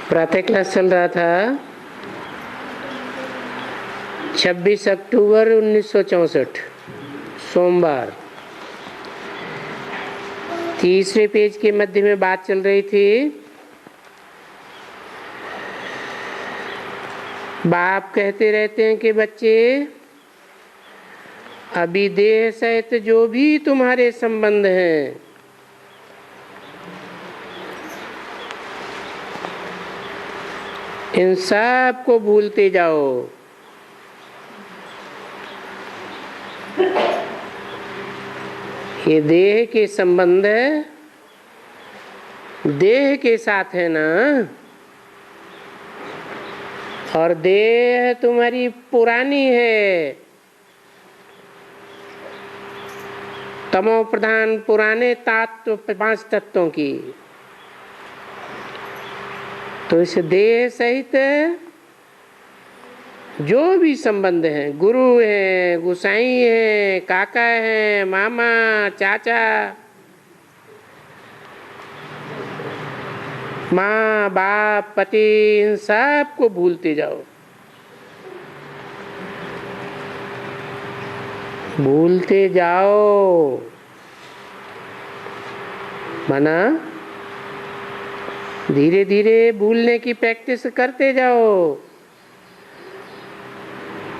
प्रातः क्लास चल रहा था 26 अक्टूबर 1964 सोमवार। तीसरे पेज के मध्य में बात चल रही थी। बाप कहते रहते हैं कि बच्चे, अभी देह सहित जो भी तुम्हारे संबंध हैं, इन सब को भूलते जाओ। ये देह के संबंध देह के साथ है ना, और देह तुम्हारी पुरानी है, तमो प्रधान पुराने तत्व 5 तत्वों की। तो इस देह सहित जो भी संबंध हैं, गुरु हैं, गुसाई हैं, काका हैं, मामा, चाचा, माँ बाप, पति, इन सब को भूलते जाओ। भूलते जाओ माना धीरे धीरे भूलने की प्रैक्टिस करते जाओ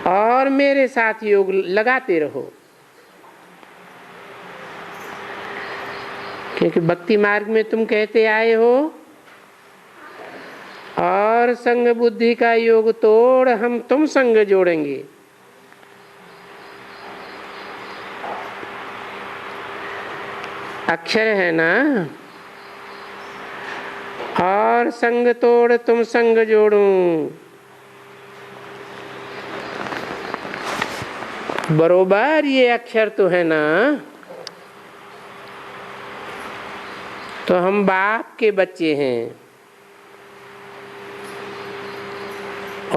और मेरे साथ योग लगाते रहो। क्योंकि भक्ति मार्ग में तुम कहते आए हो, और संग बुद्धि का योग तोड़ हम तुम संग जोड़ेंगे। अक्षर है ना, और संग तोड़ तुम संग जोड़ूं। बरोबर ये अक्षर तो है ना। तो हम बाप के बच्चे हैं,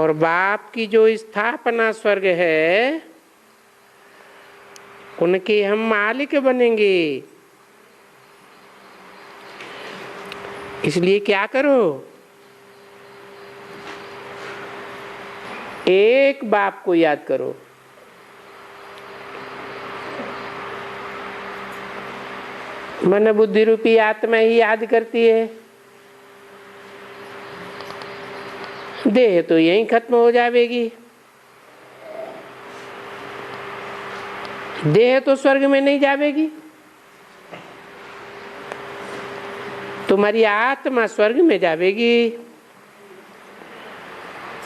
और बाप की जो स्थापना स्वर्ग है, उनके हम मालिक बनेंगे। इसलिए क्या करो, एक बाप को याद करो। मन बुद्धि रूपी आत्मा ही याद करती है। देह तो यहीं खत्म हो जाएगी। देह तो स्वर्ग में नहीं जाएगी। तुम्हारी आत्मा स्वर्ग में जाएगी।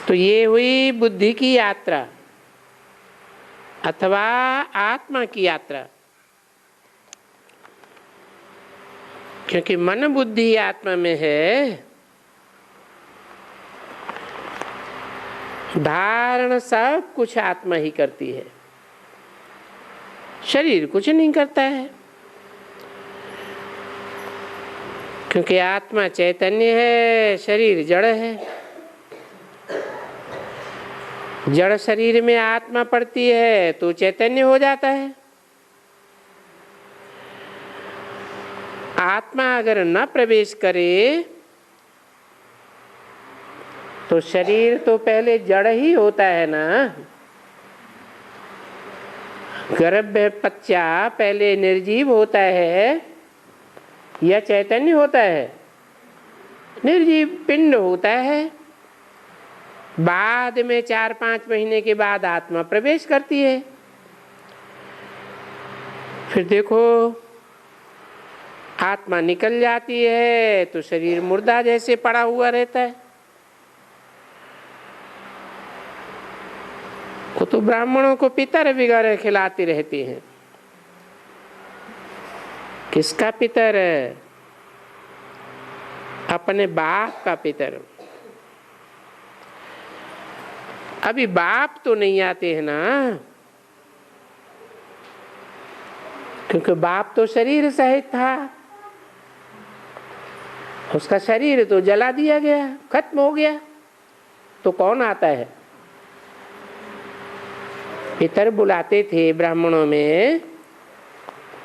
तो ये हुई बुद्धि की यात्रा अथवा आत्मा की यात्रा। क्योंकि मन बुद्धि आत्मा में है, धारण सब कुछ आत्मा ही करती है, शरीर कुछ नहीं करता है। क्योंकि आत्मा चैतन्य है, शरीर जड़ है। जड़ शरीर में आत्मा पड़ती है तो चैतन्य हो जाता है। आत्मा अगर न प्रवेश करे तो शरीर तो पहले जड़ ही होता है ना। गर्भ बच्चा पहले निर्जीव होता है या चैतन्य होता है? निर्जीव पिंड होता है। बाद में 4-5 महीने के बाद आत्मा प्रवेश करती है। फिर देखो आत्मा निकल जाती है तो शरीर मुर्दा जैसे पड़ा हुआ रहता है। वो तो ब्राह्मणों को पितर वगैरह खिलाती रहती हैं। किसका पितर? अपने बाप का पितर। अभी बाप तो नहीं आते हैं ना, क्योंकि बाप तो शरीर सहित था। उसका शरीर तो जला दिया गया, खत्म हो गया। तो कौन आता है? पितर बुलाते थे ब्राह्मणों में,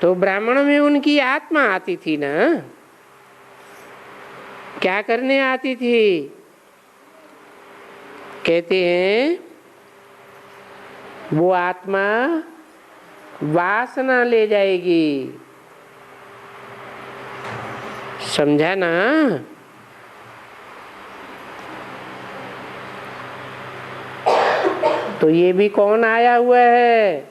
तो ब्राह्मणों में उनकी आत्मा आती थी ना। क्या करने आती थी? कहते हैं वो आत्मा वासना ले जाएगी। समझा ना? तो ये भी कौन आया हुआ है?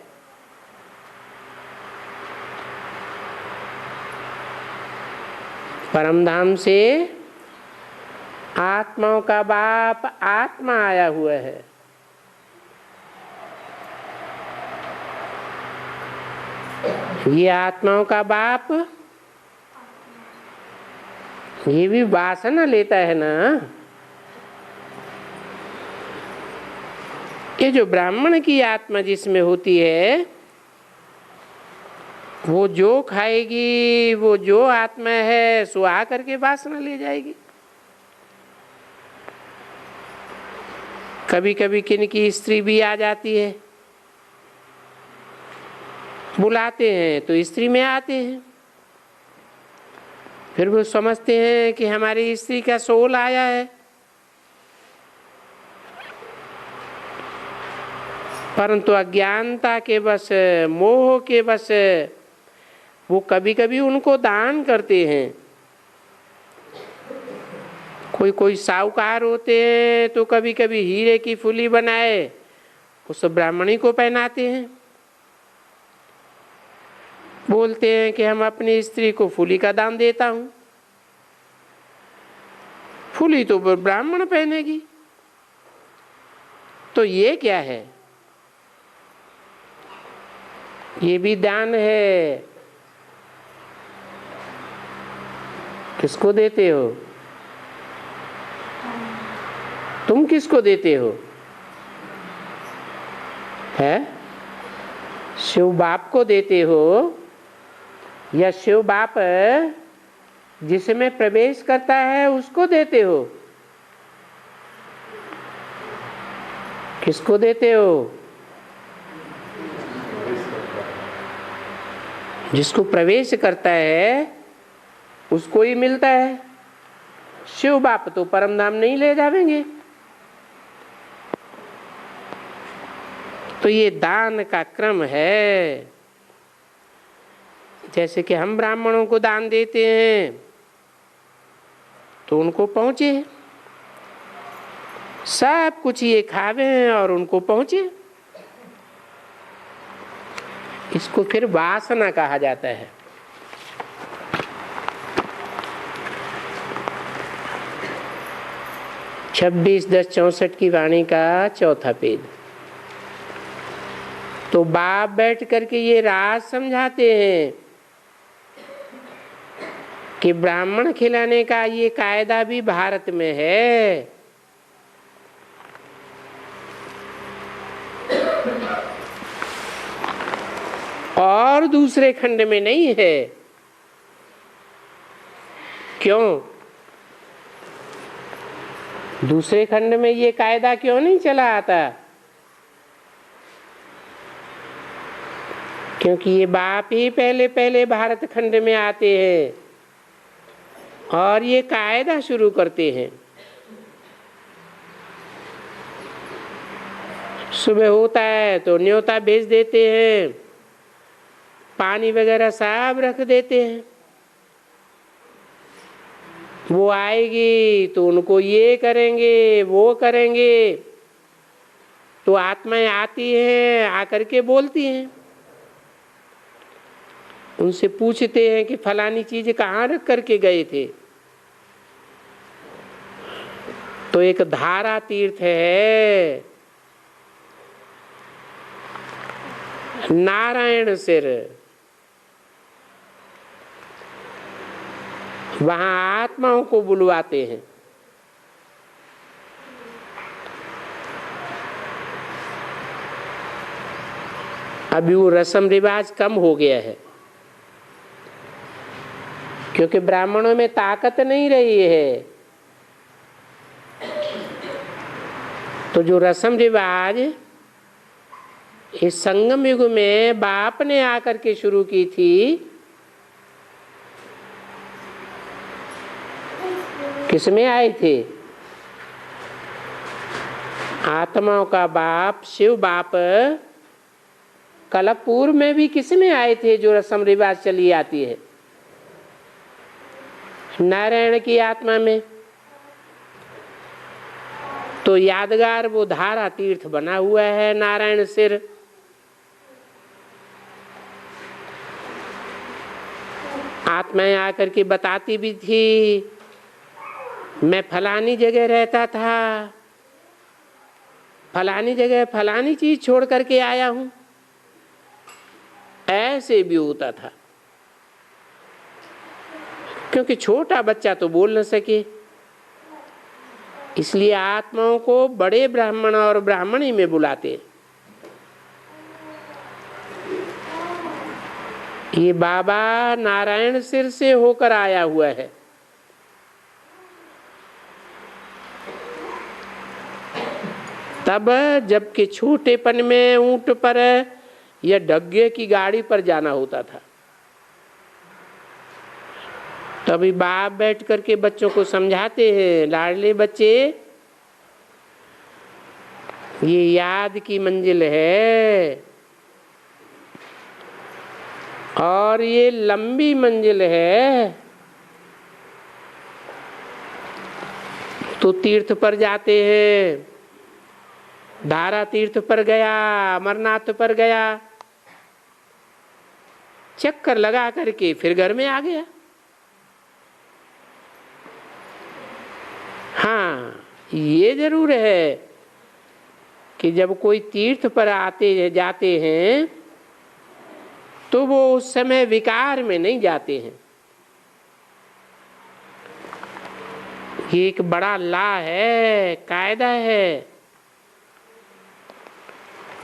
परमधाम से आत्माओं का बाप आत्मा आया हुआ है। ये आत्माओं का बाप ये भी वासना लेता है ना। ये जो ब्राह्मण की आत्मा जिसमें होती है, वो जो खाएगी, वो जो आत्मा है सो आकर के वासना ले जाएगी। कभी कभी किन की स्त्री भी आ जाती है, बुलाते हैं तो स्त्री में आते हैं, फिर वो समझते हैं कि हमारी स्त्री का सोल आया है, परंतु अज्ञानता के वश, मोह के वश वो कभी कभी उनको दान करते हैं। कोई कोई साहूकार होते हैं तो कभी कभी हीरे की फूली बनाए उस ब्राह्मणी को पहनाते हैं, बोलते हैं कि हम अपनी स्त्री को फूली का दान देता हूं। फूली तो ब्राह्मण पहनेगी, तो ये क्या है? ये भी दान है। किसको देते हो? तुम किसको देते हो? है शिव बाप को देते हो, या शिव बाप जिसमें प्रवेश करता है उसको देते हो? किसको देते हो? जिसको प्रवेश करता है उसको ही मिलता है। शिव बाप तो परम धाम नहीं ले जावेंगे। तो ये दान का क्रम है। जैसे कि हम ब्राह्मणों को दान देते हैं तो उनको पहुंचे, सब कुछ ये खावे और उनको पहुंचे। इसको फिर वासना कहा जाता है। छब्बीस 10-64 की वाणी का चौथा पेज। तो बाप बैठ करके ये राज समझाते हैं कि ब्राह्मण खिलाने का ये कायदा भी भारत में है। और दूसरे खंड में नहीं है। क्यों? दूसरे खंड में ये कायदा क्यों नहीं चला आता? क्योंकि ये बाप ही पहले पहले भारत खंड में आते हैं और ये कायदा शुरू करते हैं। सुबह होता है तो न्योता भेज देते हैं, पानी वगैरह सब रख देते हैं। वो आएगी तो उनको ये करेंगे वो करेंगे। तो आत्माएं आती हैं, आकर के बोलती हैं, उनसे पूछते हैं कि फलानी चीज कहाँ रख करके गए थे। तो एक धारा तीर्थ है, नारायण सिर, वहां आत्माओं को बुलवाते हैं। अभी वो रस्म रिवाज कम हो गया है, क्योंकि ब्राह्मणों में ताकत नहीं रही है। तो जो रस्म रिवाज इस संगम युग में बाप ने आकर के शुरू की थी, किसमें आए थे? आत्माओं का बाप शिव बाप कलप पूर्व में भी किस में आए थे जो रस्म रिवाज चली आती है? नारायण की आत्मा में। तो यादगार वो धारा तीर्थ बना हुआ है नारायण सिर। आत्माएं आकर के बताती भी थी, मैं फलानी जगह रहता था, फलानी जगह फलानी चीज छोड़ करके आया हूं। ऐसे भी होता था, क्योंकि छोटा बच्चा तो बोल न सके, इसलिए आत्माओं को बड़े ब्राह्मण और ब्राह्मणी में बुलाते। ये बाबा नारायण सिर से होकर आया हुआ है। तब जबकि छोटेपन में ऊंट पर या डग्गे की गाड़ी पर जाना होता था, तभी बाप बैठ करके बच्चों को समझाते हैं, लाडले बच्चे ये याद की मंजिल है और ये लंबी मंजिल है। तो तीर्थ पर जाते हैं, धारा तीर्थ पर गया, अमरनाथ पर गया, चक्कर लगा करके फिर घर में आ गया। हाँ, ये जरूर है कि जब कोई तीर्थ पर आते जाते हैं तो वो उस समय विकार में नहीं जाते हैं। ये एक बड़ा ला है, कायदा है।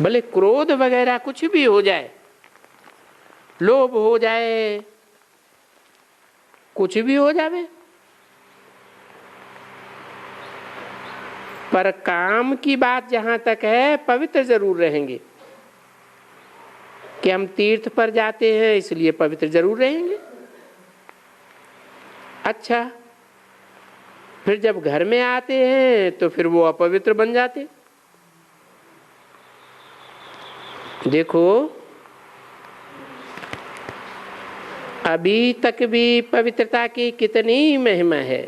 भले क्रोध वगैरह कुछ भी हो जाए, लोभ हो जाए, कुछ भी हो जावे, पर काम की बात जहां तक है पवित्र जरूर रहेंगे। कि हम तीर्थ पर जाते हैं इसलिए पवित्र जरूर रहेंगे। अच्छा, फिर जब घर में आते हैं तो फिर वो अपवित्र बन जाते। देखो, अभी तक भी पवित्रता की कितनी महिमा है।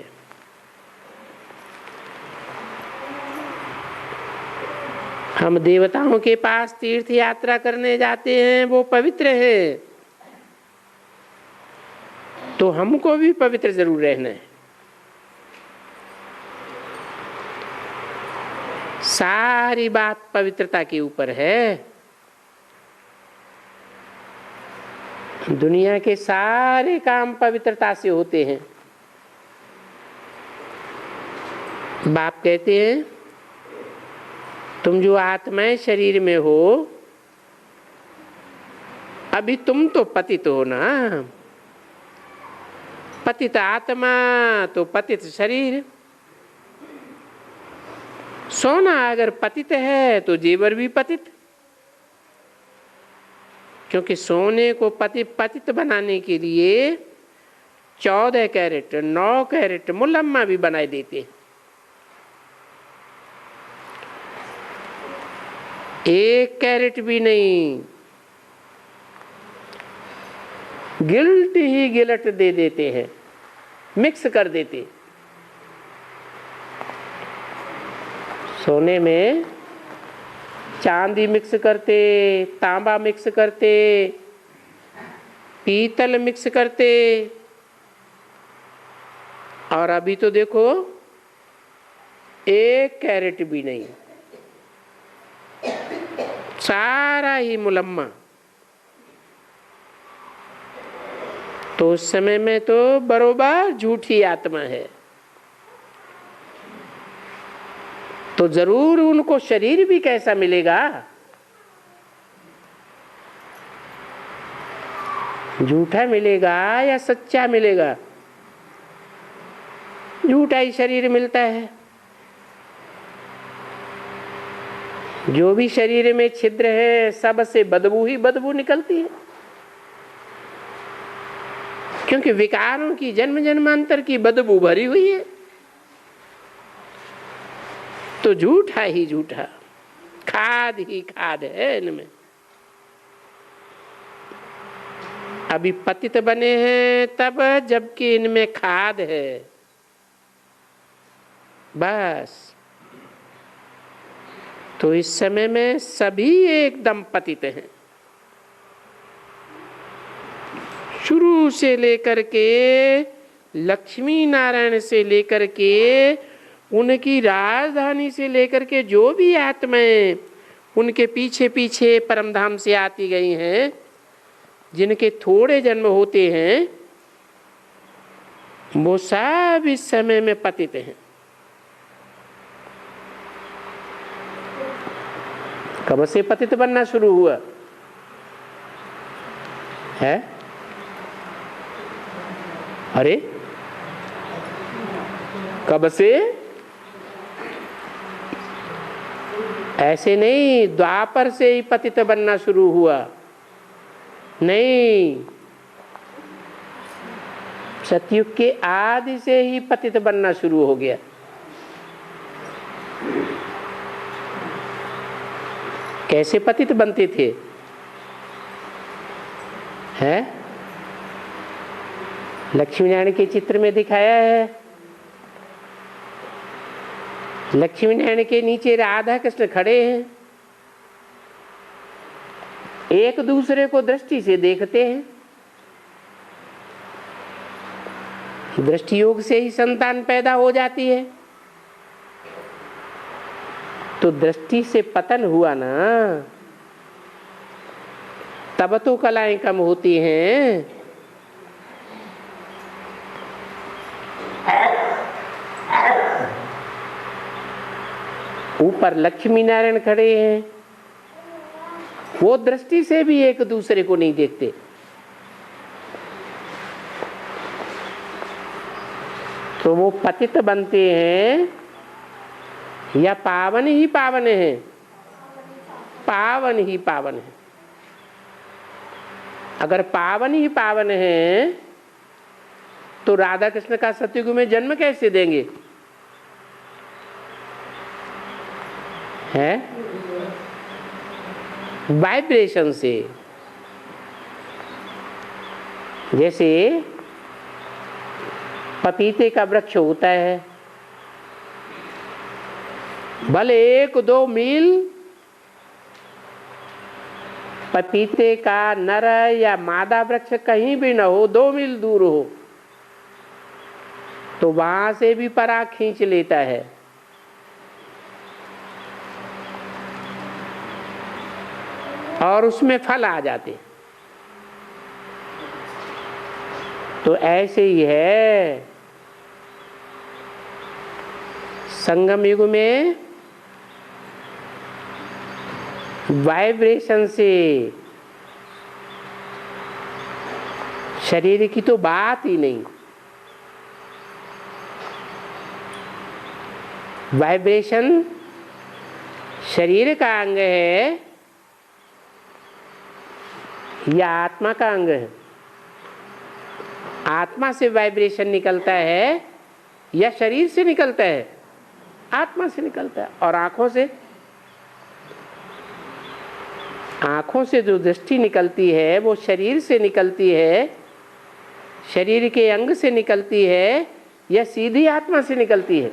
हम देवताओं के पास तीर्थ यात्रा करने जाते हैं, वो पवित्र है, तो हमको भी पवित्र जरूर रहना है। सारी बात पवित्रता के ऊपर है। दुनिया के सारे काम पवित्रता से होते हैं। बाप कहते हैं, तुम जो आत्माएं शरीर में हो, अभी तुम तो पतित हो ना। पतित आत्मा तो पतित शरीर। सोना अगर पतित है तो जेवर भी पतित, क्योंकि सोने को पतित बनाने के लिए 14 कैरेट 9 कैरेट मुलम्मा भी बनाए देते। 1 कैरेट भी नहीं, गिल्ट ही गिलट दे देते हैं, मिक्स कर देते। सोने में चांदी मिक्स करते, तांबा मिक्स करते, पीतल मिक्स करते, और अभी तो देखो 1 कैरेट भी नहीं, सारा ही मुलम्मा। तो उस समय में तो बरोबर झूठी आत्मा है। तो जरूर उनको शरीर भी कैसा मिलेगा, झूठा मिलेगा या सच्चा मिलेगा? झूठा ही शरीर मिलता है। जो भी शरीर में छिद्र है सब से बदबू ही बदबू निकलती है, क्योंकि विकारों की जन्म जन्मांतर की बदबू भरी हुई है। तो झूठा ही झूठा, खाद ही खाद है इनमें। अभी पतित बने हैं तब जबकि इनमें खाद है, बस। तो इस समय में सभी एकदम पतित हैं, शुरू से लेकर के लक्ष्मी नारायण से लेकर के उनकी राजधानी से लेकर के जो भी आत्माएं उनके पीछे पीछे परमधाम से आती गई हैं, जिनके थोड़े जन्म होते हैं, वो सब इस समय में पतित हैं। कब से पतित बनना शुरू हुआ है? अरे कब से? ऐसे नहीं द्वापर से ही पतित बनना शुरू हुआ, नहीं, सतयुग के आदि से ही पतित बनना शुरू हो गया। कैसे पतित बनते थे? हैं? लक्ष्मी नारायण के चित्र में दिखाया है। लक्ष्मी नारायण के नीचे राधा कृष्ण खड़े हैं, एक दूसरे को दृष्टि से देखते हैं। दृष्टि योग से ही संतान पैदा हो जाती है। तो दृष्टि से पतन हुआ ना, तब तो कलाएं कम होती हैं। ऊपर लक्ष्मी नारायण खड़े हैं, वो दृष्टि से भी एक दूसरे को नहीं देखते। तो वो पतित बनते हैं या पावन ही पावन है? पावन ही पावन है। अगर पावन ही पावन है तो राधा कृष्ण का सतयुग में जन्म कैसे देंगे? है वाइब्रेशन से। जैसे पपीते का वृक्ष होता है, भले 1-2 मील पपीते का नर या मादा वृक्ष कहीं भी न हो, 2 मील दूर हो, तो वहां से भी पराग खींच लेता है। और उसमें फल आ जाते। तो ऐसे ही है संगम युग में वाइब्रेशन से शरीर की तो बात ही नहीं। वाइब्रेशन शरीर का अंग है या आत्मा का अंग है? आत्मा से वाइब्रेशन निकलता है या शरीर से निकलता है? आत्मा से निकलता है। और आंखों से? आंखों से जो दृष्टि निकलती है वो शरीर से निकलती है, शरीर के अंग से निकलती है या सीधी आत्मा से निकलती है?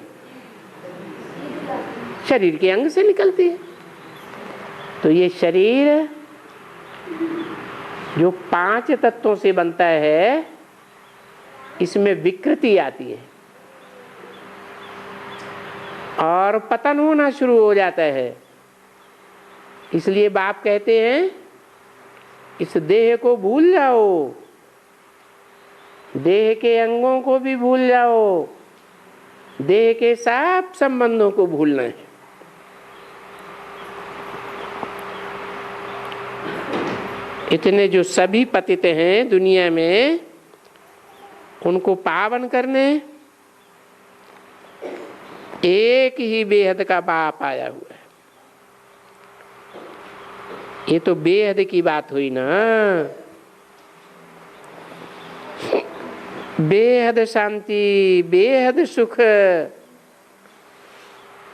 शरीर के अंग से निकलती है। तो ये शरीर जो 5 तत्वों से बनता है, इसमें विकृति आती है और पतन होना शुरू हो जाता है। इसलिए बाप कहते हैं इस देह को भूल जाओ, देह के अंगों को भी भूल जाओ, देह के सब संबंधों को भूलना है। इतने जो सभी पतित हैं दुनिया में, उनको पावन करने एक ही बेहद का बाप आया हुआ है। ये तो बेहद की बात हुई ना। बेहद शांति, बेहद सुख,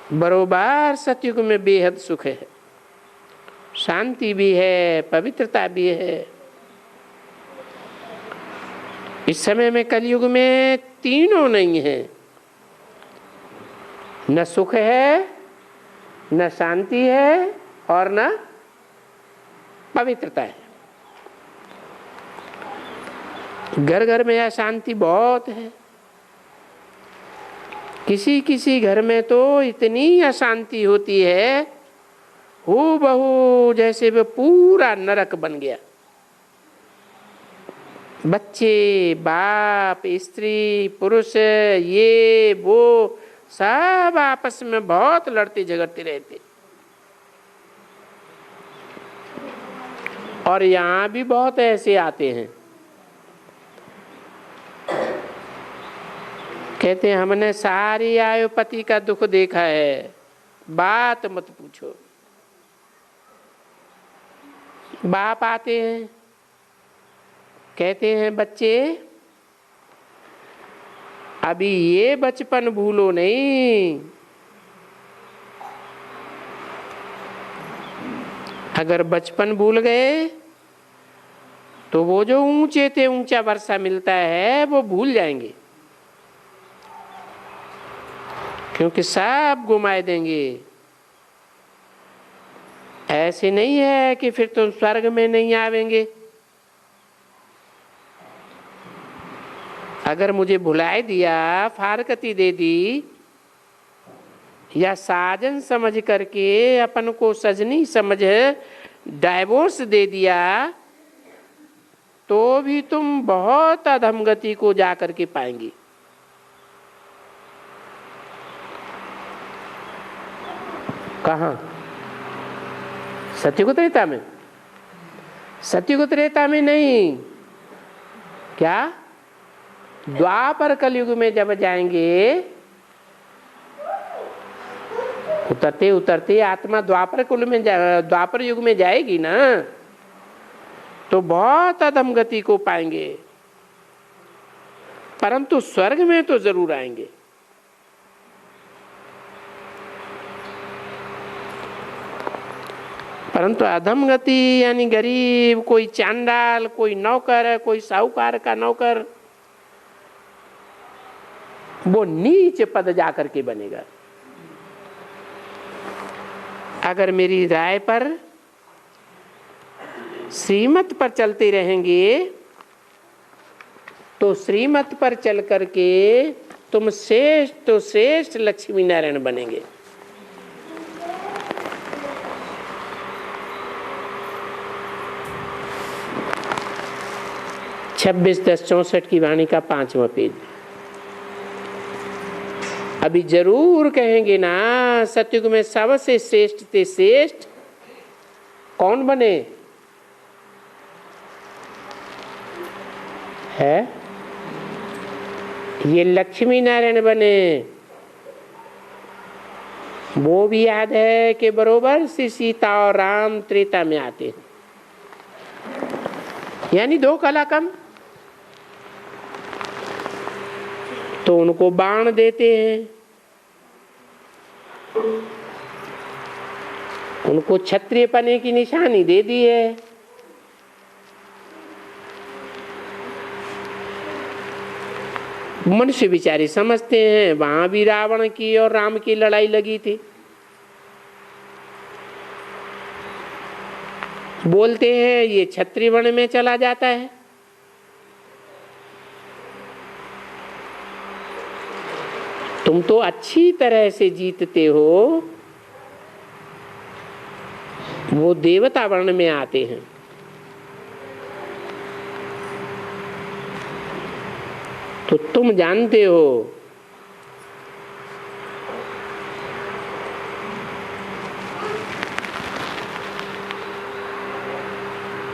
बरोबर सतयुग में बेहद सुख है, शांति भी है, पवित्रता भी है। इस समय में कलयुग में तीनों नहीं है, न सुख है, न शांति है और न पवित्रता है। घर घर में अशांति बहुत है। किसी किसी घर में तो इतनी अशांति होती है, हूबहू जैसे वो पूरा नरक बन गया। बच्चे, बाप, स्त्री, पुरुष, ये वो सब आपस में बहुत लड़ते झगड़ते रहते। और यहाँ भी बहुत ऐसे आते हैं, कहते हैं हमने सारी आयु पति का दुख देखा है, बात मत पूछो। बाप आते हैं, कहते हैं बच्चे अभी ये बचपन भूलो नहीं, अगर बचपन भूल गए तो वो जो ऊंचे से ऊंचा वर्षा मिलता है वो भूल जाएंगे, क्योंकि सब गुमाए देंगे। ऐसे नहीं है कि फिर तुम स्वर्ग में नहीं आवेंगे। अगर मुझे भुलाए दिया, फारकती दे दी, या साजन समझ करके अपन को सजनी समझ डाइवोर्स दे दिया, तो भी तुम बहुत अधमगति को जा करके पाएंगी। कहाँ? सत्युग त्रेता में? सत्युग त्रेता में नहीं, क्या द्वापर कलयुग में जब जाएंगे, उतरते उतरते आत्मा द्वापर कुल में द्वापर युग में जाएगी ना, तो बहुत अधम गति को पाएंगे, परंतु स्वर्ग में तो जरूर आएंगे। परंतु अधम गति यानी गरीब, कोई चांडाल, कोई नौकर, कोई साहूकार का नौकर, वो नीच पद जाकर के बनेगा। अगर मेरी राय पर, श्रीमत पर चलते रहेंगे तो श्रीमत पर चल करके तुम श्रेष्ठ तो श्रेष्ठ लक्ष्मी नारायण बनेंगे। छब्बीस 10-64 की वाणी का 5वां पेज। अभी जरूर कहेंगे ना, सतयुग में सबसे श्रेष्ठ ते श्रेष्ठ कौन बने है? ये लक्ष्मी नारायण बने। वो भी याद है कि बरोबर श्री सीता और राम त्रेता में आते हैं, यानी 2 कला कम, तो उनको बाण देते हैं, उनको क्षत्रिय पने की निशानी दे दी है। मनुष्य बेचारे समझते हैं वहां भी रावण की और राम की लड़ाई लगी थी। बोलते हैं ये क्षत्रिय वर्ण में चला जाता है। तुम तो अच्छी तरह से जीतते हो, वो देवता वर्ण में आते हैं। तो तुम जानते हो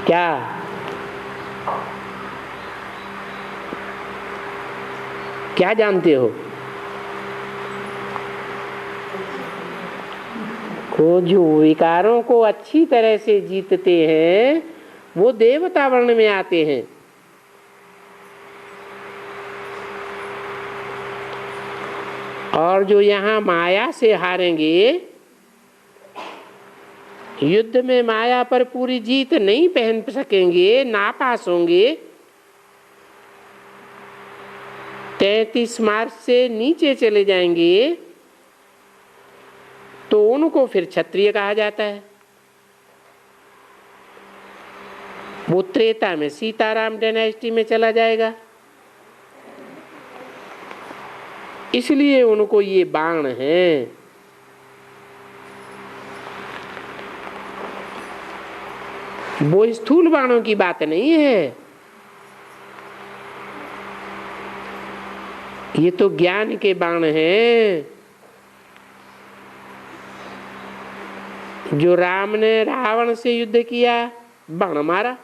क्या? क्या जानते हो? को जो विकारों को अच्छी तरह से जीतते हैं वो देवता वर्ण में आते हैं। और जो यहाँ माया से हारेंगे, युद्ध में माया पर पूरी जीत नहीं पहन सकेंगे, नापास होंगे, 33 मार्च से नीचे चले जाएंगे, तो उनको फिर क्षत्रिय कहा जाता है। वो त्रेता में सीताराम डायनेस्टी में चला जाएगा। इसलिए उनको ये बाण है। वो स्थूल बाणों की बात नहीं है, ये तो ज्ञान के बाण हैं। जो राम ने रावण से युद्ध किया, बाण मारा,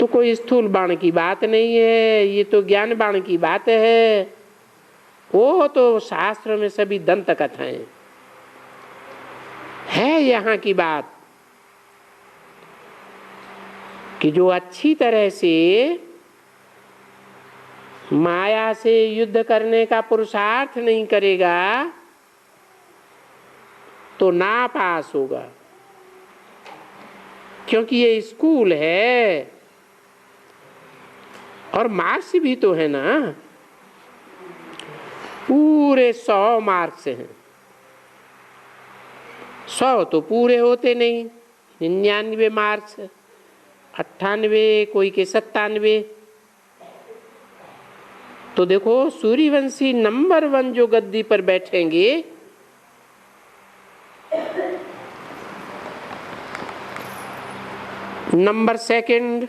तो कोई स्थूल बाण की बात नहीं है, ये तो ज्ञान बाण की बात है। वो तो शास्त्र में सभी दंत कथाएं है। यहाँ की बात कि जो अच्छी तरह से माया से युद्ध करने का पुरुषार्थ नहीं करेगा, तो नापास होगा। क्योंकि ये स्कूल है, और मार्क्स भी तो है ना, पूरे 100 मार्क्स हैं। 100 तो पूरे होते नहीं, 99 मार्क्स, 98, कोई के 97। तो देखो सूर्यवंशी नंबर 1 जो गद्दी पर बैठेंगे, नंबर 2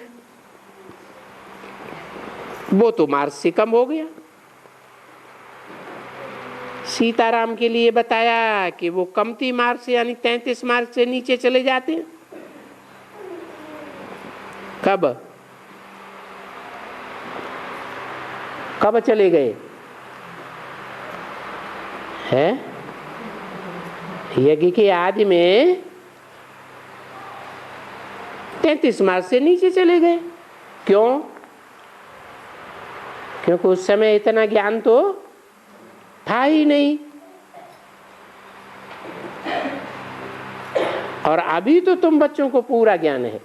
वो तो मार्क्स से कम हो गया। सीताराम के लिए बताया कि वो कमती मार्क्स यानी 33 मार्क्स से नीचे चले जाते हैं। कब चले गए हैं? यज्ञ के आदि में 33 मार्क्स से नीचे चले गए। क्यों? क्योंकि उस समय इतना ज्ञान तो था ही नहीं, और अभी तो तुम बच्चों को पूरा ज्ञान है।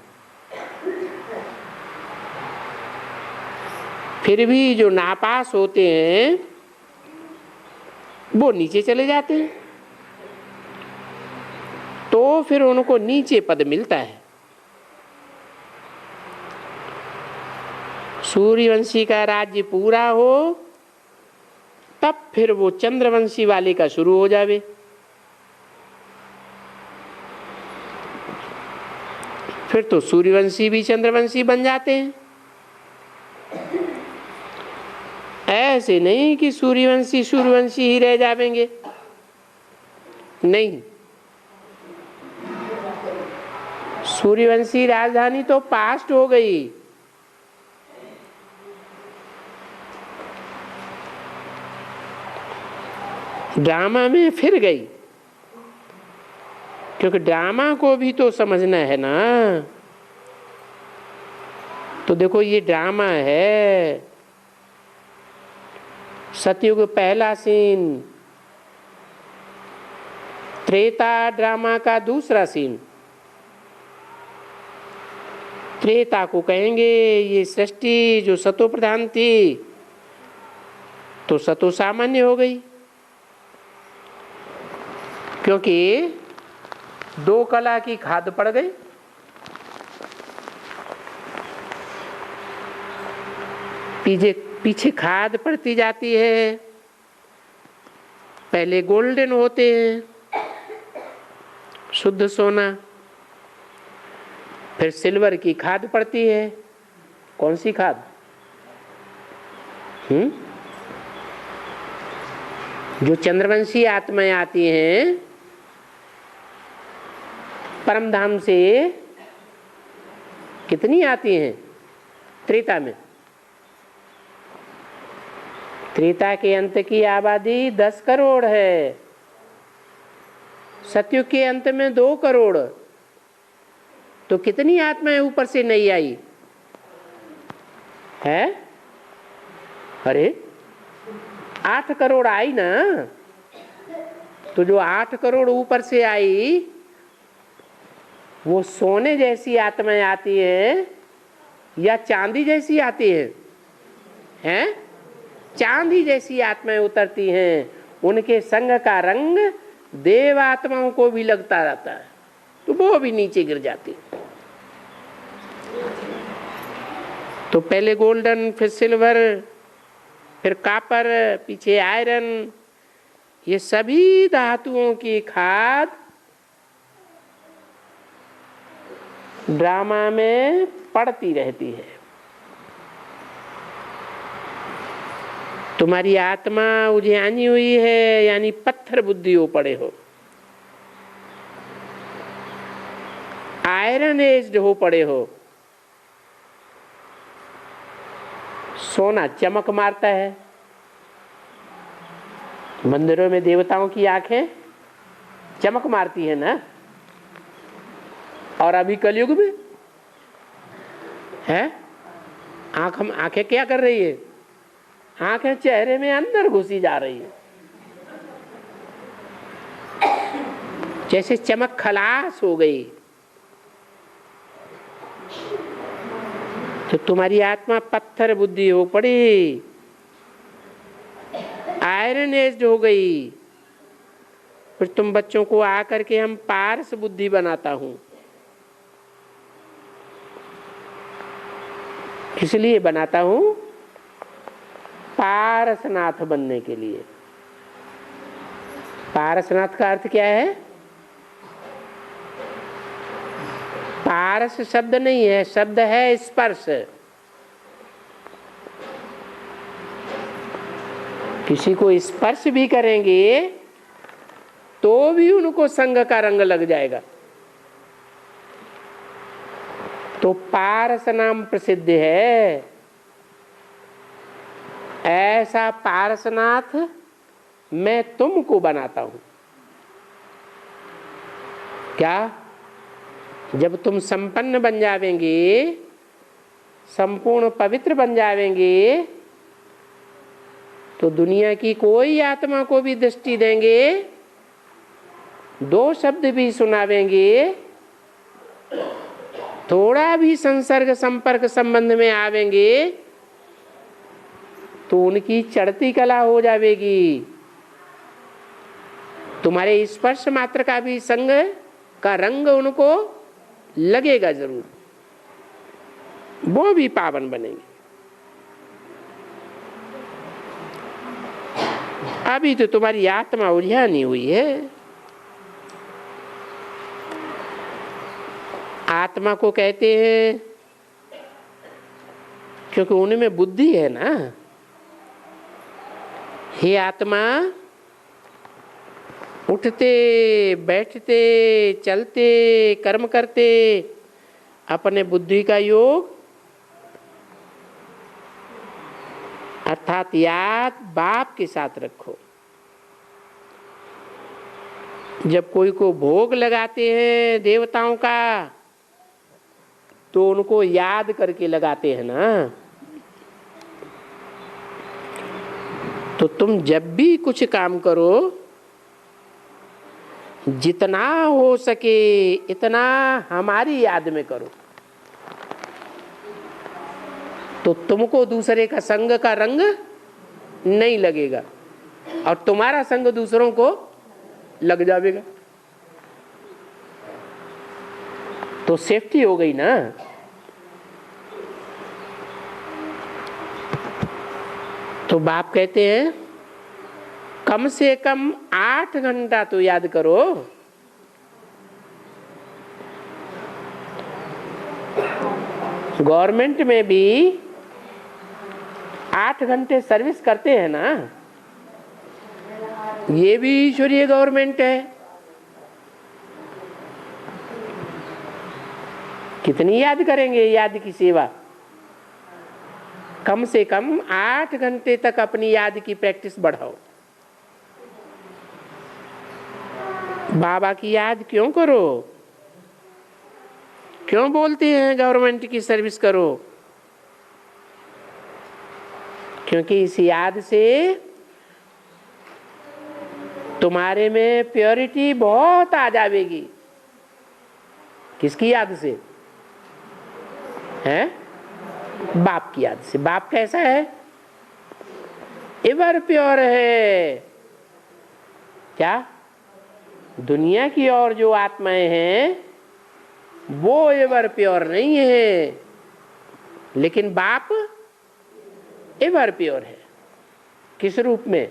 फिर भी जो नापास होते हैं वो नीचे चले जाते हैं, तो फिर उनको नीचे पद मिलता है। सूर्यवंशी का राज्य पूरा हो तब फिर वो चंद्रवंशी वाले का शुरू हो जावे। फिर तो सूर्यवंशी भी चंद्रवंशी बन जाते हैं। ऐसे नहीं कि सूर्यवंशी सूर्यवंशी ही रह जाएंगे, नहीं। सूर्यवंशी राजधानी तो पास्ट हो गई, ड्रामा में फिर गई, क्योंकि ड्रामा को भी तो समझना है ना। तो देखो ये ड्रामा है। सतयुग पहला सीन, त्रेता ड्रामा का दूसरा सीन। त्रेता को कहेंगे ये सृष्टि जो सतो प्रधान थी, तो सतो सामान्य हो गई, क्योंकि 2 कला की खाद पड़ गई। पीछे खाद पड़ती जाती है। पहले गोल्डन होते हैं, शुद्ध सोना, फिर सिल्वर की खाद पड़ती है। कौन सी खाद? जो चंद्रवंशी आत्माएं आती हैं परम धाम से, कितनी आती हैं त्रेता में? त्रेता के अंत की आबादी 10 करोड़ है, सतयुग के अंत में 2 करोड़। तो कितनी आत्माएं ऊपर से नहीं आई है? अरे 8 करोड़ आई ना, तो जो 8 करोड़ ऊपर से आई वो सोने जैसी आत्माएं आती है या चांदी जैसी आती हैं? चांदी जैसी आत्माएं उतरती हैं। उनके संग का रंग देव आत्माओं को भी लगता रहता है, तो वो भी नीचे गिर जाती। तो पहले गोल्डन, फिर सिल्वर, फिर कॉपर, पीछे आयरन, ये सभी धातुओं की खाद ड्रामा में पड़ती रहती है। तुम्हारी आत्मा उजियानी हुई है, यानी पत्थर बुद्धि हो पड़े हो, आयरन एज्ड हो पड़े हो। सोना चमक मारता है, मंदिरों में देवताओं की आंखें चमक मारती है ना। और अभी कलयुग में है आंखें क्या कर रही है? आंखें चेहरे में अंदर घुसी जा रही है, जैसे चमक खलास हो गई। तो तुम्हारी आत्मा पत्थर बुद्धि हो पड़ी, आयरन एज्ड हो गई। फिर तुम बच्चों को आकर के हम पारस बुद्धि बनाता हूं। इसलिए बनाता हूं पारसनाथ बनने के लिए। पारसनाथ का अर्थ क्या है? पारस शब्द नहीं है, शब्द है स्पर्श। किसी को स्पर्श भी करेंगे तो भी उनको संग का रंग लग जाएगा। तो पारस नाम प्रसिद्ध है। ऐसा पारसनाथ मैं तुमको बनाता हूं। क्या? जब तुम संपन्न बन जावेंगे, संपूर्ण पवित्र बन जावेंगे, तो दुनिया की कोई आत्मा को भी दृष्टि देंगे, 2 शब्द भी सुनावेंगे, थोड़ा भी संसर्ग संपर्क संबंध में आवेंगे तो उनकी चढ़ती कला हो जाएगी। तुम्हारे स्पर्श मात्र का भी संग का रंग उनको लगेगा जरूर, वो भी पावन बनेंगे। अभी तो तुम्हारी आत्मा उलझानी हुई है। आत्मा को कहते हैं क्योंकि उनमें बुद्धि है ना। हे आत्मा, उठते बैठते चलते कर्म करते अपने बुद्धि का योग अर्थात याद बाप के साथ रखो। जब कोई को भोग लगाते हैं देवताओं का तो उनको याद करके लगाते हैं ना। तो तुम जब भी कुछ काम करो, जितना हो सके इतना हमारी याद में करो, तो तुमको दूसरे का संग का रंग नहीं लगेगा और तुम्हारा संग दूसरों को लग जाएगा। तो सेफ्टी हो गई ना। तो बाप कहते हैं कम से कम 8 घंटा तो याद करो। गवर्नमेंट में भी 8 घंटे सर्विस करते हैं ना। ये भी ईश्वरीय गवर्नमेंट है। कितनी याद करेंगे? याद की सेवा कम से कम 8 घंटे तक अपनी याद की प्रैक्टिस बढ़ाओ। बाबा की याद क्यों करो? क्यों बोलते हैं गवर्नमेंट की सर्विस करो? क्योंकि इस याद से तुम्हारे में प्योरिटी बहुत आ जाएगी। किसकी याद से? हैं? बाप की याद से। बाप कैसा है? एवर प्योर है। क्या? दुनिया की और जो आत्माएं हैं वो एवर प्योर नहीं है, लेकिन बाप एवर प्योर है। किस रूप में?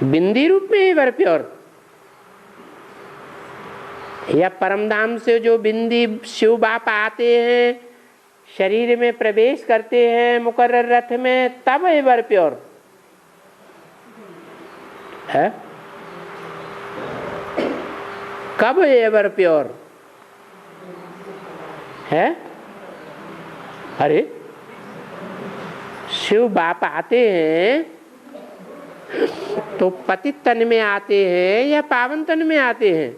बिंदी रूप में एवर प्योर, या परमधाम से जो बिंदी शिव बाप आते हैं, शरीर में प्रवेश करते हैं मुकर्रर रथ में, तब एवर प्योर है? कब एवर प्योर है? अरे शिव बाप आते हैं तो पतित तन में आते हैं या पावन तन में आते हैं?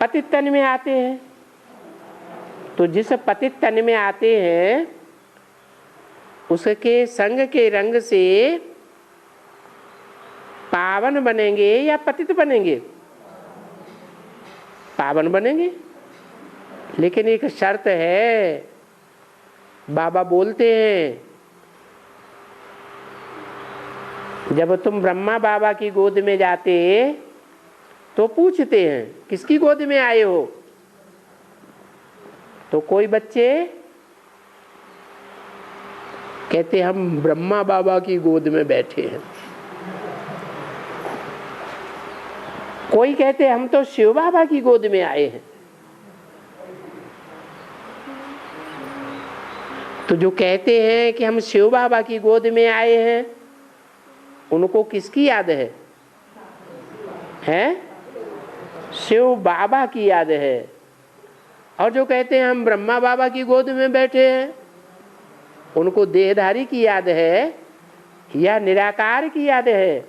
पतित तन में आते हैं। तो जिस पतित तन में आते हैं उसके संग के रंग से पावन बनेंगे या पतित बनेंगे? पावन बनेंगे। लेकिन एक शर्त है, बाबा बोलते हैं जब तुम ब्रह्मा बाबा की गोद में जाते तो पूछते हैं किसकी गोद में आए हो? तो कोई बच्चे कहते हम ब्रह्मा बाबा की गोद में बैठे हैं, कोई कहते हम तो शिव बाबा की गोद में आए हैं। तो जो कहते हैं कि हम शिव बाबा की गोद में आए हैं, उनको किसकी याद है? हैं? शिव बाबा की याद है। और जो कहते हैं हम ब्रह्मा बाबा की गोद में बैठे हैं, उनको देहधारी की याद है या निराकार की याद है?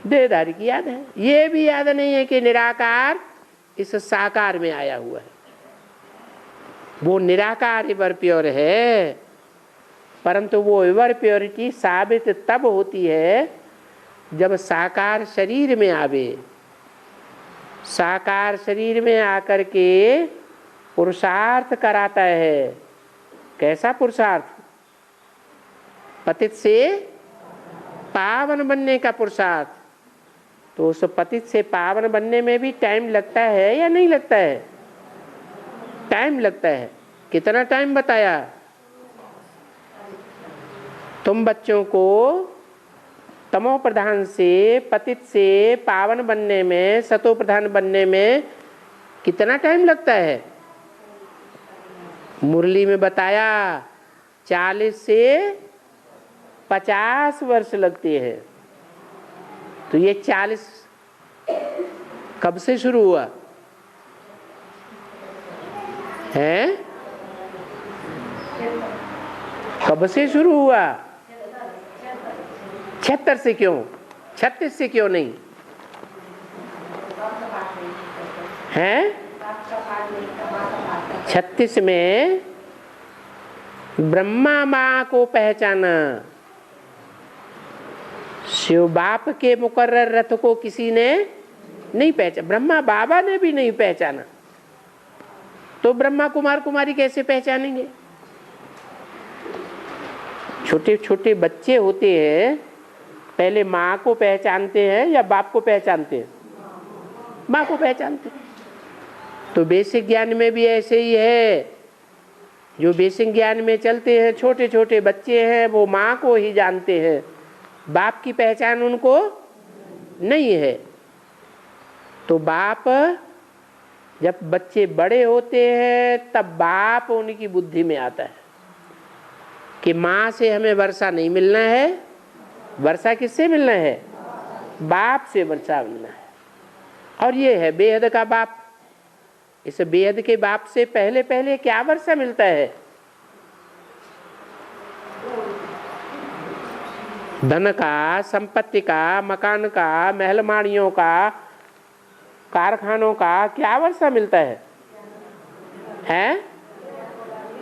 देहधारी की याद है। ये भी याद नहीं है कि निराकार इस साकार में आया हुआ है। वो निराकार एवर प्योर है, परंतु वो एवर प्योरिटी साबित तब होती है जब साकार शरीर में आवे। साकार शरीर में आकर के पुरुषार्थ कराता है। कैसा पुरुषार्थ? पतित से पावन बनने का पुरुषार्थ। तो उस पतित से पावन बनने में भी टाइम लगता है या नहीं लगता है? टाइम लगता है। कितना टाइम बताया? तुम बच्चों को तमो प्रधान से पतित से पावन बनने में, सतो प्रधान बनने में कितना टाइम लगता है? मुरली में बताया 40 से 50 वर्ष लगते हैं। तो ये 40 कब से शुरू हुआ है? कब से शुरू हुआ? 76 से क्यों? 36 से क्यों नहीं है? 36 में ब्रह्मा माँ को पहचाना। शिव बाप के मुकर्रर रथ को किसी ने नहीं पहचाना, ब्रह्मा बाबा ने भी नहीं पहचाना, तो ब्रह्मा कुमार कुमारी कैसे पहचानेंगे? छोटे छोटे बच्चे होते हैं, पहले माँ को पहचानते हैं या बाप को पहचानते हैं? माँ को पहचानते हैं। तो बेसिक ज्ञान में भी ऐसे ही है। जो बेसिक ज्ञान में चलते हैं, छोटे छोटे बच्चे हैं, वो माँ को ही जानते हैं, बाप की पहचान उनको नहीं है। तो बाप जब बच्चे बड़े होते हैं तब बाप उनकी बुद्धि में आता है कि माँ से हमें वर्षा नहीं मिलना है। वर्षा किससे मिलना है? बाप से वर्षा मिलना है। और ये है बेहद का बाप। इस बेहद के बाप से पहले पहले क्या वर्षा मिलता है? धन का, संपत्ति का, मकान का, महल माड़ियों का, कारखानों का क्या वर्षा मिलता है? हैं?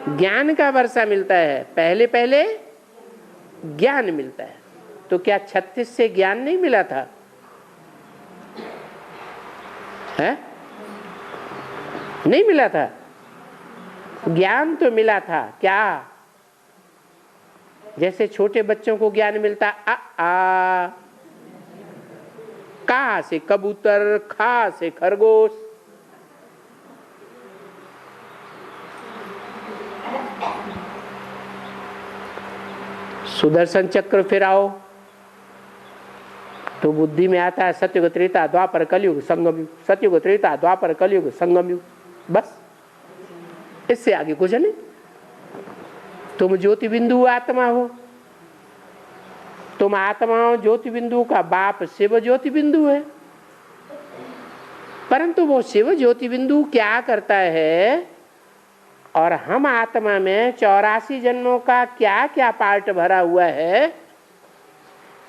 ज्ञान का वर्षा मिलता है, पहले पहले ज्ञान मिलता है। तो क्या 36 से ज्ञान नहीं मिला था? है? नहीं मिला था? ज्ञान तो मिला था। क्या? जैसे छोटे बच्चों को ज्ञान मिलता आ, का से कबूतर, खा से खरगोश। सुदर्शन चक्र फिराओ तो बुद्धि में आता है सतयुग त्रेता द्वापर कलयुग संगम युग, सतयुग त्रेता द्वापर कलयुग संगम युग। बस, इससे आगे कुछ नहीं। तुम ज्योति बिंदु आत्मा हो, तुम आत्मा हो ज्योति बिंदु का बाप शिव ज्योति बिंदु है। परंतु वो शिव ज्योति बिंदु क्या करता है और हम आत्मा में 84 जन्मों का क्या क्या पार्ट भरा हुआ है,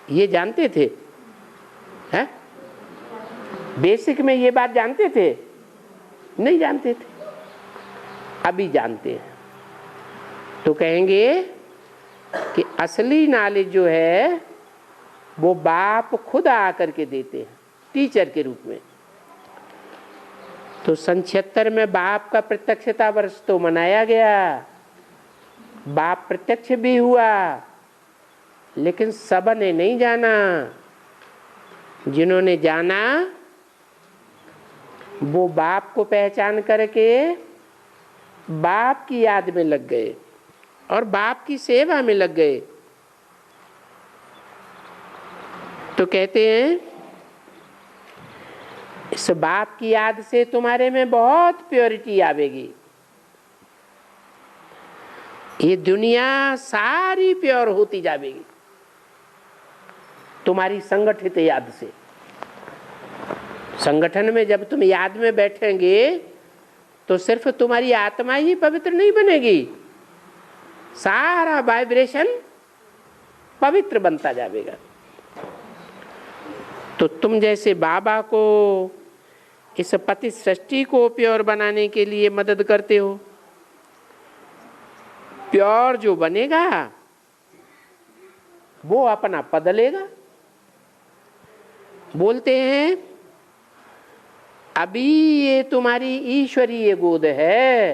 ये जानते थे? हैं? बेसिक में ये बात जानते थे? नहीं जानते थे, अभी जानते हैं। तो कहेंगे कि असली नॉलेज जो है वो बाप खुद आकर के देते हैं टीचर के रूप में। तो 76 में बाप का प्रत्यक्षता वर्ष तो मनाया गया, बाप प्रत्यक्ष भी हुआ, लेकिन सबने नहीं जाना। जिन्होंने जाना वो बाप को पहचान करके बाप की याद में लग गए और बाप की सेवा में लग गए। तो कहते हैं इस बाप की याद से तुम्हारे में बहुत प्योरिटी आवेगी। ये दुनिया सारी प्योर होती जाएगी तुम्हारी संगठित याद से। संगठन में जब तुम याद में बैठेंगे तो सिर्फ तुम्हारी आत्मा ही पवित्र नहीं बनेगी, सारा वाइब्रेशन पवित्र बनता जाएगा। तो तुम जैसे बाबा को इस पति सृष्टि को प्योर बनाने के लिए मदद करते हो। प्योर जो बनेगा वो अपना पद लेगा। बोलते हैं अभी ये तुम्हारी ईश्वरीय गोद है।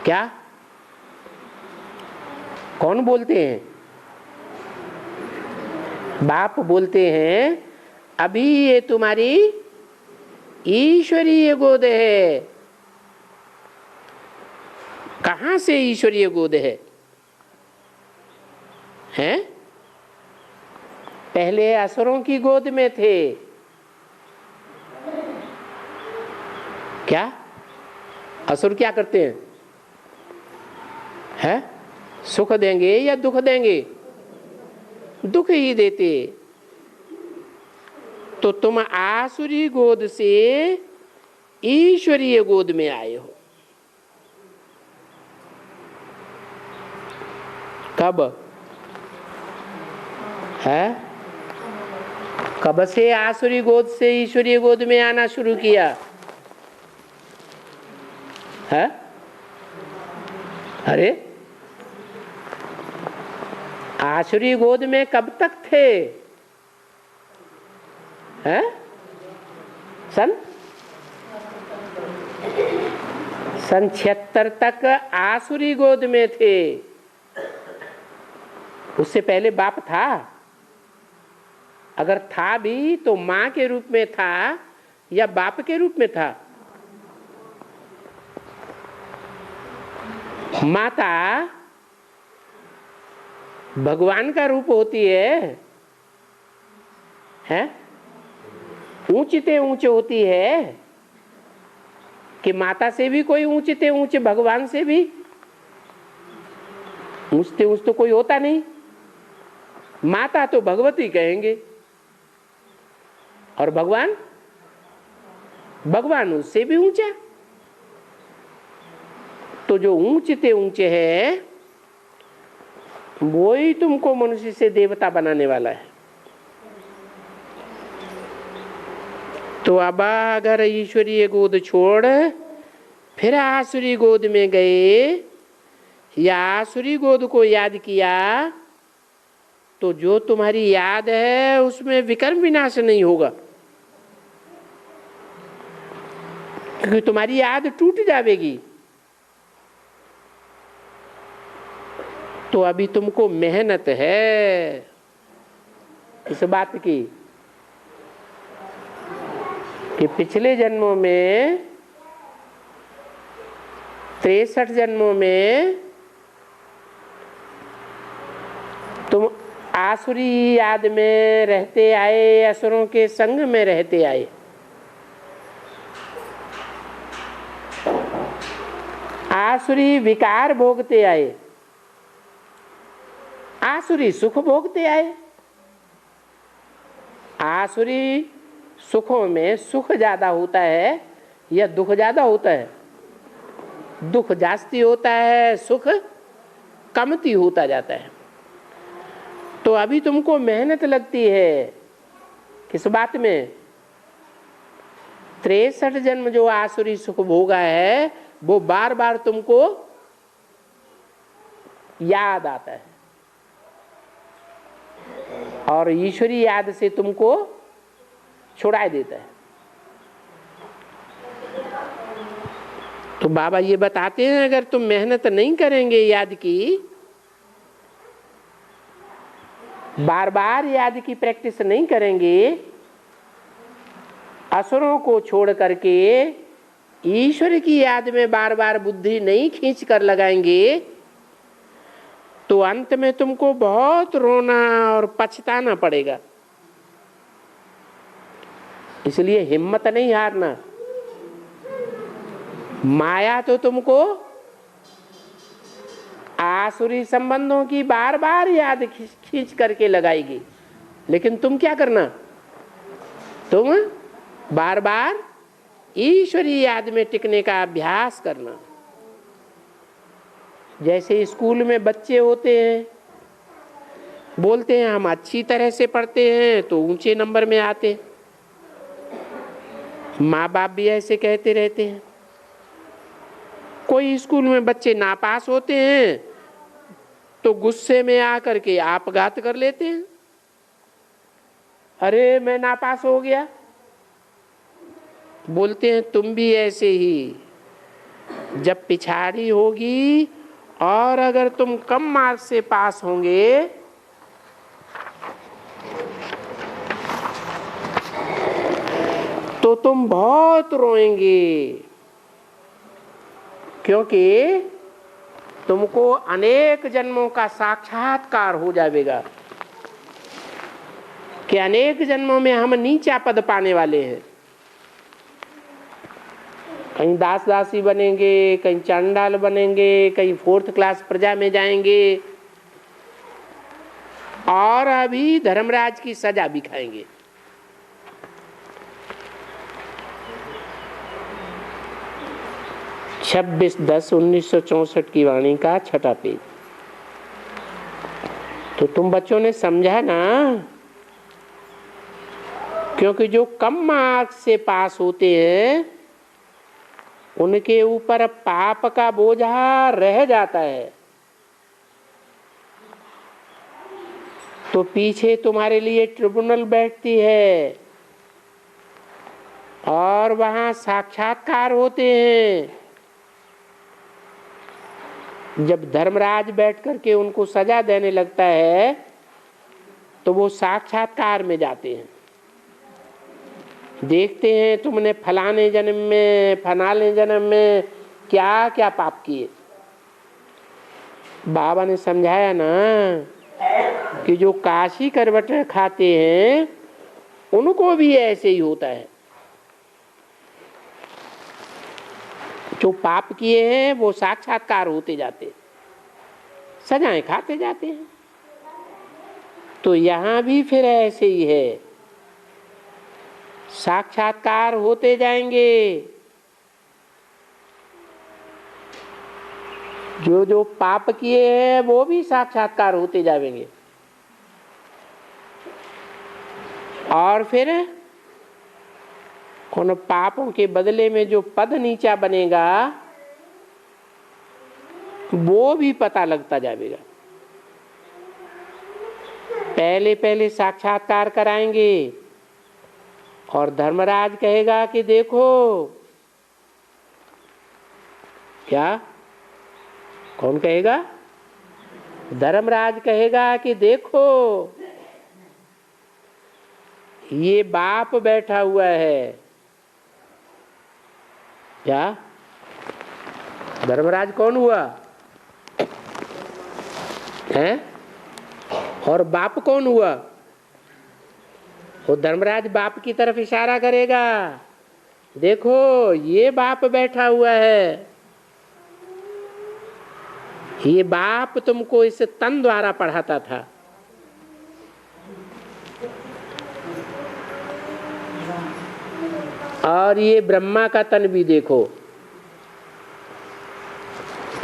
क्या? कौन बोलते हैं? बाप बोलते हैं अभी ये तुम्हारी ईश्वरीय गोद है। कहां से ईश्वरीय गोद है? हैं? पहले असुरों की गोद में थे। क्या? असुर क्या करते हैं? हैं? सुख देंगे या दुख देंगे? दुख ही देते। तो तुम आसुरी गोद से ईश्वरीय गोद में आए हो। कब? है? कब से आसुरी गोद से ईश्वरीय गोद में आना शुरू किया है? अरे आसुरी गोद में कब तक थे? हैं? सन 76 तक आसुरी गोद में थे। उससे पहले बाप था। अगर था भी तो मां के रूप में था या बाप के रूप में था? माता भगवान का रूप होती है, हैं? ऊंचते ऊंचे होती है कि माता से भी कोई ऊंचते ऊंचे, भगवान से भी ऊंचते ऊंच तो कोई होता नहीं। माता तो भगवती कहेंगे और भगवान, भगवान उससे भी ऊंचा। तो जो ऊंचते ऊंचे है वो ही तुमको मनुष्य से देवता बनाने वाला है। तो अब अगर ईश्वरीय गोद छोड़ फिर आसुरी गोद में गए या आसुरी गोद को याद किया, तो जो तुम्हारी याद है उसमें विकर्म विनाश नहीं होगा, क्योंकि तुम्हारी याद टूट जाएगी। तो अभी तुमको मेहनत है इस बात की कि पिछले जन्मों में 63 जन्मों में तुम आसुरी याद में रहते आए, असुरों के संग में रहते आए। आसुरी विकार भोगते आए, आसुरी सुख भोगते आए। आसुरी सुखों में सुख ज्यादा होता है या दुख ज्यादा होता है? दुख जास्ती होता है, सुख कमती होता जाता है। तो अभी तुमको मेहनत लगती है किस बात में? 63 जन्म जो आसुरी सुख भोगा है वो बार बार तुमको याद आता है और ईश्वरी याद से तुमको छुड़ा देता है। तो बाबा ये बताते हैं अगर तुम मेहनत नहीं करेंगे याद की, बार बार याद की प्रैक्टिस नहीं करेंगे, असुरों को छोड़ करके ईश्वर की याद में बार बार बुद्धि नहीं खींच कर लगाएंगे, तो अंत में तुमको बहुत रोना और पछताना पड़ेगा। इसलिए हिम्मत नहीं हारना। माया तो तुमको आसुरी संबंधों की बार बार याद खींच करके लगाएगी, लेकिन तुम क्या करना? तुम बार बार ईश्वरी याद में टिकने का अभ्यास करना। जैसे स्कूल में बच्चे होते हैं, बोलते हैं हम अच्छी तरह से पढ़ते हैं तो ऊंचे नंबर में आते, माँ बाप भी ऐसे कहते रहते हैं। कोई स्कूल में बच्चे नापास होते हैं तो गुस्से में आकर के आपघात कर लेते हैं, अरे मैं नापास हो गया। बोलते हैं तुम भी ऐसे ही, जब पिछाड़ी होगी और अगर तुम कम मार्क्स से पास होंगे तो तुम बहुत रोएंगे, क्योंकि तुमको अनेक जन्मों का साक्षात्कार हो जाएगा कि अनेक जन्मों में हम नीचा पद पाने वाले हैं। कहीं दास दासी बनेंगे, कहीं चांडाल बनेंगे, कहीं 4th क्लास प्रजा में जाएंगे और अभी धर्मराज की सजा भी खाएंगे। छब्बीस 10/1964 की वाणी का 6ठा पेज। तो तुम बच्चों ने समझा ना, क्योंकि जो कम मार्क्स से पास होते हैं उनके ऊपर पाप का बोझा रह जाता है, तो पीछे तुम्हारे लिए ट्रिब्यूनल बैठती है और वहां साक्षात्कार होते हैं। जब धर्मराज बैठ करके उनको सजा देने लगता है तो वो साक्षात्कार में जाते हैं, देखते हैं तुमने फलाने जन्म में फलाने जन्म में क्या क्या पाप किए। बाबा ने समझाया ना कि जो काशी करवट खाते हैं उनको भी ऐसे ही होता है। जो पाप किए हैं वो साक्षात्कार होते जाते, सजाएं खाते जाते हैं। तो यहां भी फिर ऐसे ही है, साक्षात्कार होते जाएंगे। जो जो पाप किए हैं वो भी साक्षात्कार होते जाएंगे और फिर उन पापों के बदले में जो पद नीचा बनेगा वो भी पता लगता जाएगा। पहले पहले साक्षात्कार कराएंगे और धर्मराज कहेगा कि देखो, क्या कौन कहेगा? धर्मराज कहेगा कि देखो ये बाप बैठा हुआ है। क्या धर्मराज कौन हुआ है? और बाप कौन हुआ? वो धर्मराज बाप की तरफ इशारा करेगा, देखो ये बाप बैठा हुआ है। ये बाप तुमको इस तन द्वारा पढ़ाता था। और ये ब्रह्मा का तन भी देखो।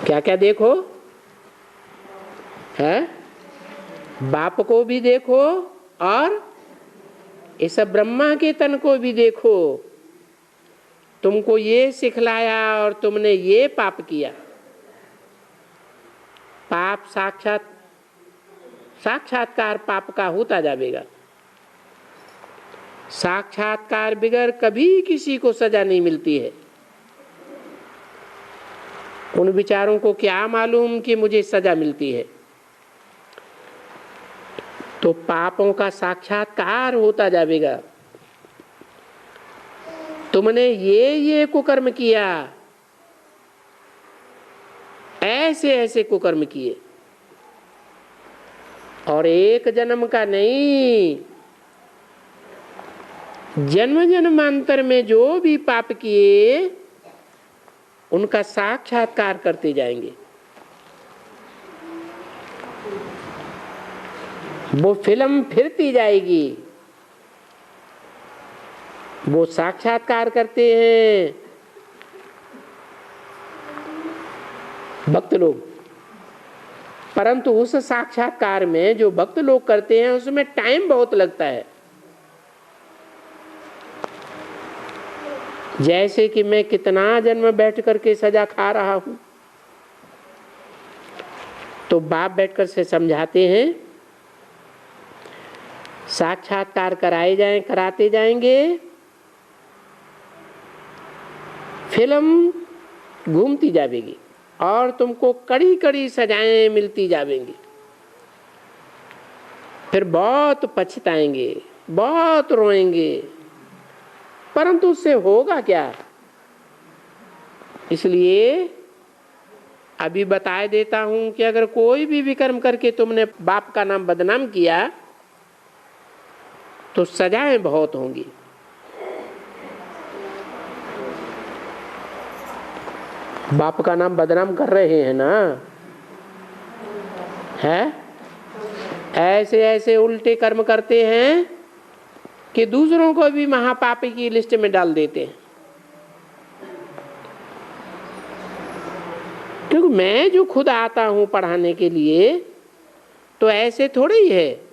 क्या क्या देखो है? बाप को भी देखो और इस ब्रह्मा के तन को भी देखो। तुमको ये सिखलाया और तुमने ये पाप किया। पाप साक्षात्कार पाप का होता जाएगा। साक्षात्कार बिगर कभी किसी को सजा नहीं मिलती है। उन विचारों को क्या मालूम कि मुझे सजा मिलती है। तो पापों का साक्षात्कार होता जाएगा। तुमने ये कुकर्म किया, ऐसे ऐसे कुकर्म किए, और एक जन्म का नहीं, जन्म जन्मांतर में जो भी पाप किए उनका साक्षात्कार करते जाएंगे। वो फिल्म फिरती जाएगी। वो साक्षात्कार करते हैं भक्त लोग, परंतु उस साक्षात्कार में जो भक्त लोग करते हैं उसमें टाइम बहुत लगता है। जैसे कि मैं कितना जन्म बैठ करके सजा खा रहा हूं, तो बाप बैठकर से समझाते हैं, साक्षात्कार कराते जाएंगे, फिल्म घूमती जाएगी और तुमको कड़ी कड़ी सजाएं मिलती जाएंगी। फिर बहुत पछताएंगे, बहुत रोएंगे, परंतु उससे होगा क्या? इसलिए अभी बता देता हूं कि अगर कोई भी विकर्म करके तुमने बाप का नाम बदनाम किया तो सजाएं बहुत होंगी। बाप का नाम बदनाम कर रहे हैं ना, है? ऐसे ऐसे उल्टे कर्म करते हैं कि दूसरों को भी महापापी की लिस्ट में डाल देते हैं। क्योंकि मैं जो खुद आता हूं पढ़ाने के लिए, तो ऐसे थोड़े ही है।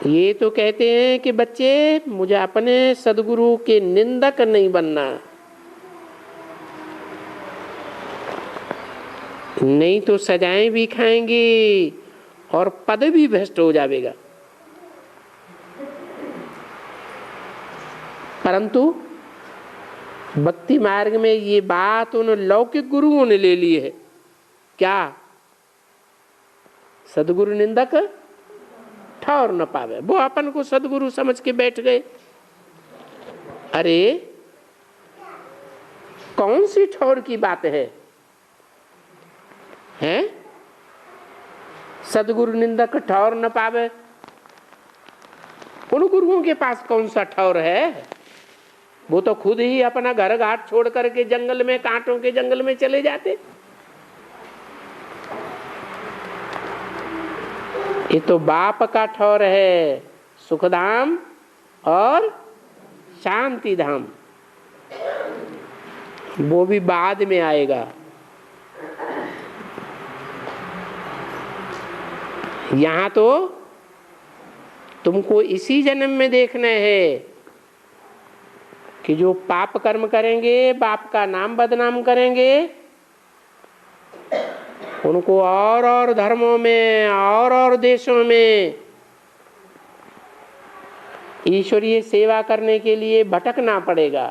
ये तो कहते हैं कि बच्चे मुझे अपने सदगुरु के निंदक नहीं बनना, नहीं तो सजाएं भी खाएंगे और पद भी भ्रष्ट हो जाएगा। परंतु भक्ति मार्ग में ये बात उन लौकिक गुरुओं ने ले ली है। क्या? सदगुरु निंदक ठौर न पावे। वो अपन को सदगुरु समझ के बैठ गए। अरे कौन सी ठौर की बात है? हैं? सदगुरु निंदक ठौर न पावे। उन गुरुओं के पास कौन सा ठौर है? वो तो खुद ही अपना घर घाट छोड़ करके जंगल में, कांटों के जंगल में चले जाते। ये तो बाप का ठौर है, सुखधाम और शांति धाम। वो भी बाद में आएगा। यहां तो तुमको इसी जन्म में देखना है कि जो पाप कर्म करेंगे, बाप का नाम बदनाम करेंगे, उनको और धर्मों में और देशों में ईश्वरीय सेवा करने के लिए भटकना पड़ेगा,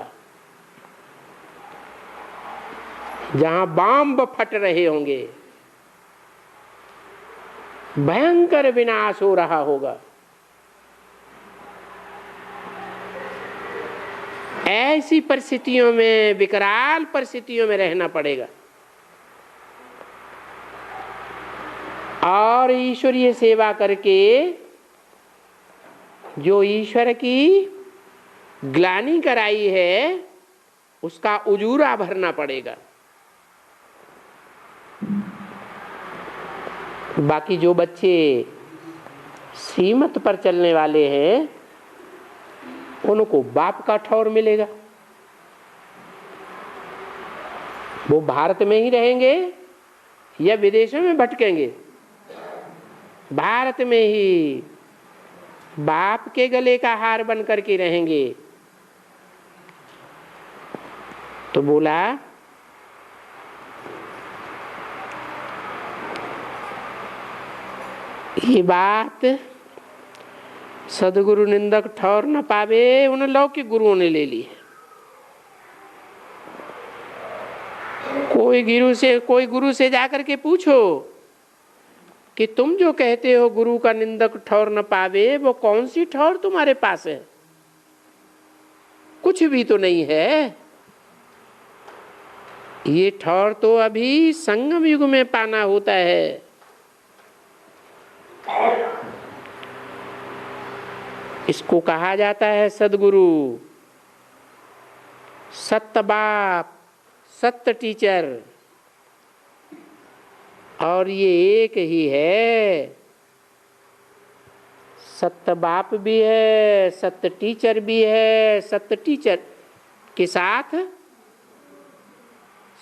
जहां बम फट रहे होंगे, भयंकर विनाश हो रहा होगा। ऐसी परिस्थितियों में, विकराल परिस्थितियों में रहना पड़ेगा और ईश्वरीय सेवा करके जो ईश्वर की ग्लानि कराई है उसका उजूरा भरना पड़ेगा। बाकी जो बच्चे श्रीमत पर चलने वाले हैं उनको बाप का ठौर मिलेगा। वो भारत में ही रहेंगे या विदेशों में भटकेंगे, भारत में ही बाप के गले का हार बन करके रहेंगे। तो बोला ये बात सदगुरु निंदक ठौर न पावे, उन लौकिक गुरुओं ने ले ली। कोई गुरु से जाकर के पूछो कि तुम जो कहते हो गुरु का निंदक ठौर न पावे, वो कौन सी ठौर तुम्हारे पास है? कुछ भी तो नहीं है। ये ठौर तो अभी संगम युग में पाना होता है। इसको कहा जाता है सदगुरु, सत्य बाप, सत्य टीचर। और ये एक ही है, सत्य बाप भी है, सत्य टीचर भी है, सत्य टीचर के साथ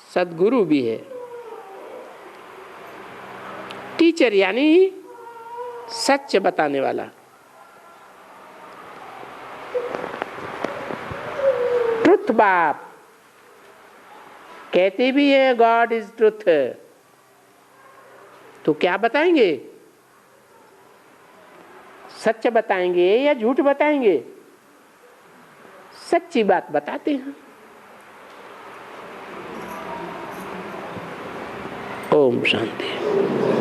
सदगुरु भी है। टीचर यानी सच बताने वाला, ट्रुथ बाप कहते भी है गॉड इज ट्रुथ। तो क्या बताएंगे? सच बताएंगे या झूठ बताएंगे? सच्ची बात बताते हैं। ओम शांति।